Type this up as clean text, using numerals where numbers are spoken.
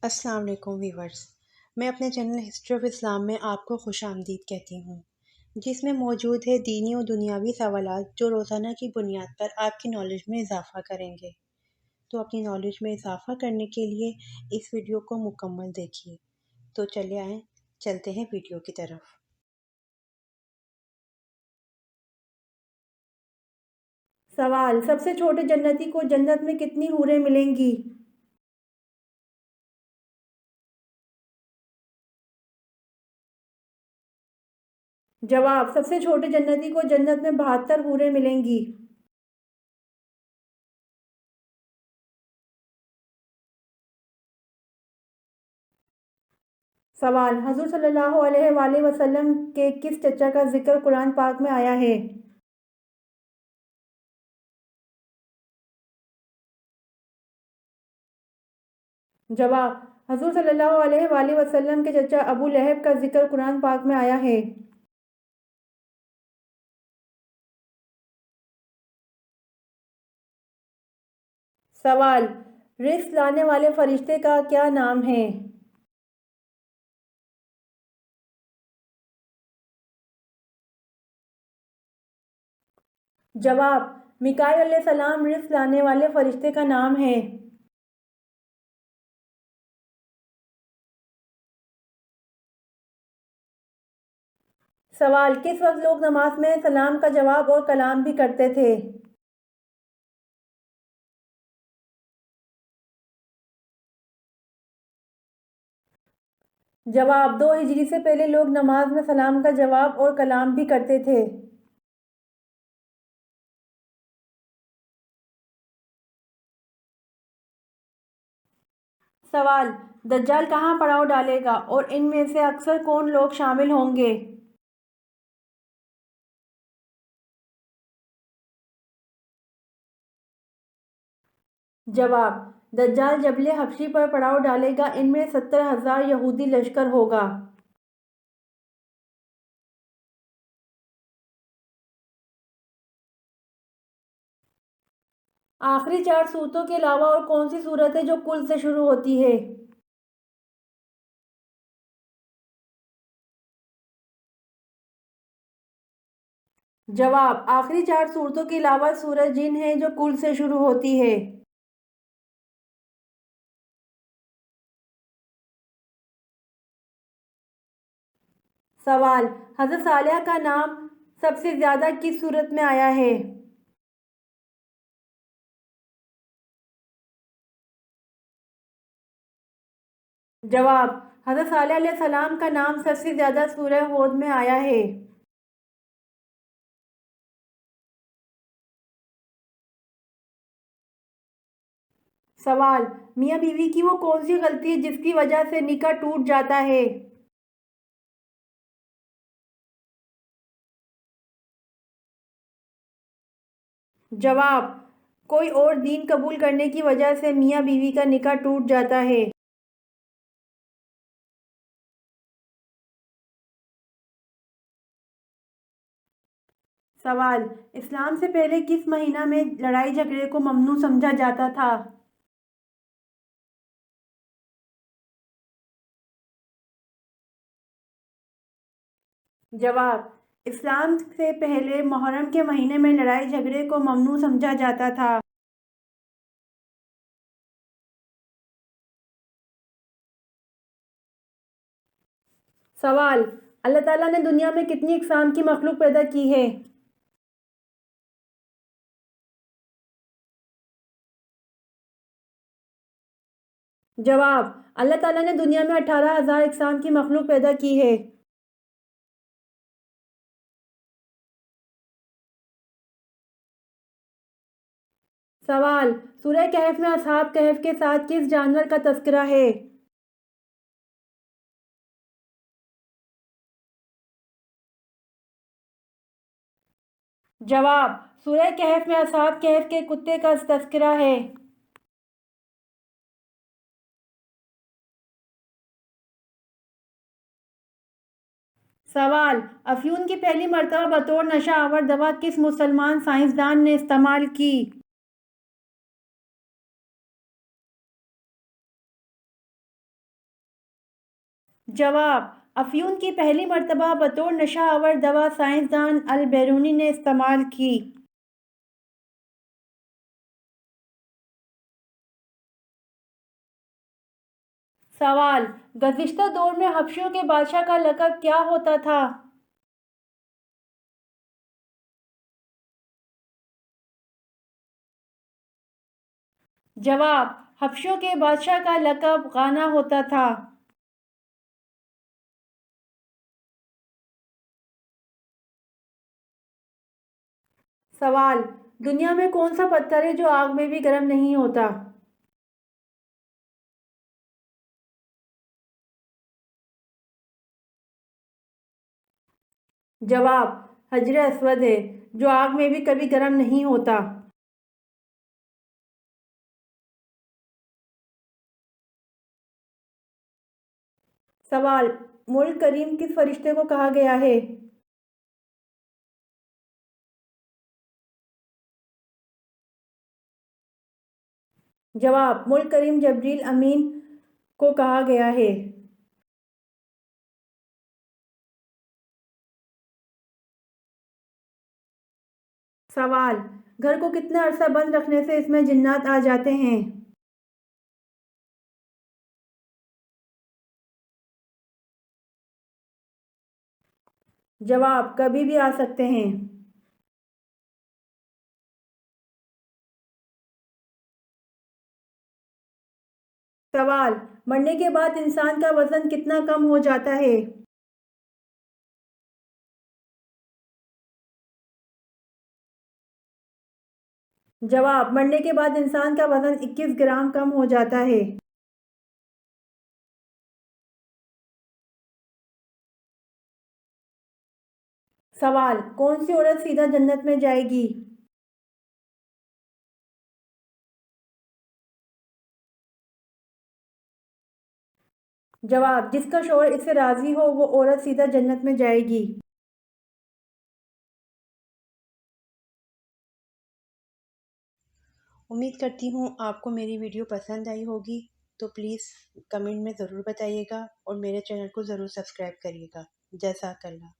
السلام علیکم ویورز، میں اپنے چینل ہسٹری آف اسلام میں آپ کو خوش آمدید کہتی ہوں، جس میں موجود ہے دینی و دنیاوی سوالات جو روزانہ کی بنیاد پر آپ کی نالج میں اضافہ کریں گے۔ تو اپنی نالج میں اضافہ کرنے کے لیے اس ویڈیو کو مکمل دیکھیے۔ تو چلے آئیں، چلتے ہیں ویڈیو کی طرف۔ سوال: سب سے چھوٹے جنتی کو جنت میں کتنی حوریں ملیں گی؟ جواب: سب سے چھوٹے جنتی کو جنت میں 72 حوریں ملیں گی۔ سوال: حضور صلی اللہ علیہ وآلہ وسلم کے کس چچا کا ذکر قرآن پاک میں آیا ہے؟ جواب: حضور صلی اللہ علیہ وآلہ وسلم کے چچا ابو لہب کا ذکر قرآن پاک میں آیا ہے۔ سوال: رزق لانے والے فرشتے کا کیا نام ہے؟ جواب: میکائیل علیہ السلام رزق لانے والے فرشتے کا نام ہے۔ سوال: کس وقت لوگ نماز میں سلام کا جواب اور کلام بھی کرتے تھے؟ جواب: 2 ہجری سے پہلے لوگ نماز میں سلام کا جواب اور کلام بھی کرتے تھے۔ سوال: دجال کہاں پڑاؤ ڈالے گا اور ان میں سے اکثر کون لوگ شامل ہوں گے؟ جواب: دجال جبل حبشی پر پڑاؤ ڈالے گا، ان میں 70,000 یہودی لشکر ہوگا۔ آخری 4 صورتوں کے علاوہ اور کون سی صورت ہے جو کل سے شروع ہوتی ہے؟ جواب: آخری 4 صورتوں کے علاوہ سورہ جن ہے جو کل سے شروع ہوتی ہے۔ سوال: حضرت صالح کا نام سب سے زیادہ کس صورت میں آیا ہے؟ جواب: حضرت صالح علیہ السلام کا نام سب سے زیادہ سورہ ہود میں آیا ہے۔ سوال: میاں بیوی کی وہ کون سی غلطی ہے جس کی وجہ سے نکاح ٹوٹ جاتا ہے؟ جواب: کوئی اور دین قبول کرنے کی وجہ سے میاں بیوی کا نکاح ٹوٹ جاتا ہے۔ سوال: اسلام سے پہلے کس مہینہ میں لڑائی جھگڑے کو ممنوع سمجھا جاتا تھا؟ جواب: اسلام سے پہلے محرم کے مہینے میں لڑائی جھگڑے کو ممنوع سمجھا جاتا تھا۔ سوال: اللہ تعالیٰ نے دنیا میں کتنی اقسام کی مخلوق پیدا کی ہے؟ جواب: اللہ تعالیٰ نے دنیا میں 18,000 اقسام کی مخلوق پیدا کی ہے۔ سوال: سورہ کہف میں اصحاب کہف کے ساتھ کس جانور کا تذکرہ ہے؟ جواب: سورہ کہف میں اصحاب کہف کے کتے کا تذکرہ ہے۔ سوال: افیون کی پہلی مرتبہ بطور نشہ آور دوا کس مسلمان سائنسدان نے استعمال کی؟ جواب: افیون کی پہلی مرتبہ بطور نشہ آور دوا سائنسدان البیرونی نے استعمال کی۔ سوال: گزشتہ دور میں حبشیوں کے بادشاہ کا لقب کیا ہوتا تھا؟ جواب: حبشیوں کے بادشاہ کا لقب غانا ہوتا تھا۔ سوال: دنیا میں کون سا پتھر ہے جو آگ میں بھی گرم نہیں ہوتا؟ جواب: حجر اسود ہے، جو آگ میں بھی کبھی گرم نہیں ہوتا۔ سوال: ملک کریم کس فرشتے کو کہا گیا ہے؟ جواب: ملک کریم جبریل امین کو کہا گیا ہے۔ سوال: گھر کو کتنے عرصہ بند رکھنے سے اس میں جنات آ جاتے ہیں؟ جواب: کبھی بھی آ سکتے ہیں۔ سوال: مرنے کے بعد انسان کا وزن کتنا کم ہو جاتا ہے؟ جواب: مرنے کے بعد انسان کا وزن 21 گرام کم ہو جاتا ہے۔ سوال: کون سی عورت سیدھا جنت میں جائے گی؟ جواب: جس کا شوہر اس سے راضی ہو وہ عورت سیدھا جنت میں جائے گی۔ امید کرتی ہوں آپ کو میری ویڈیو پسند آئی ہوگی، تو پلیز کمنٹ میں ضرور بتائیے گا اور میرے چینل کو ضرور سبسکرائب کریے گا۔ جزاک اللہ۔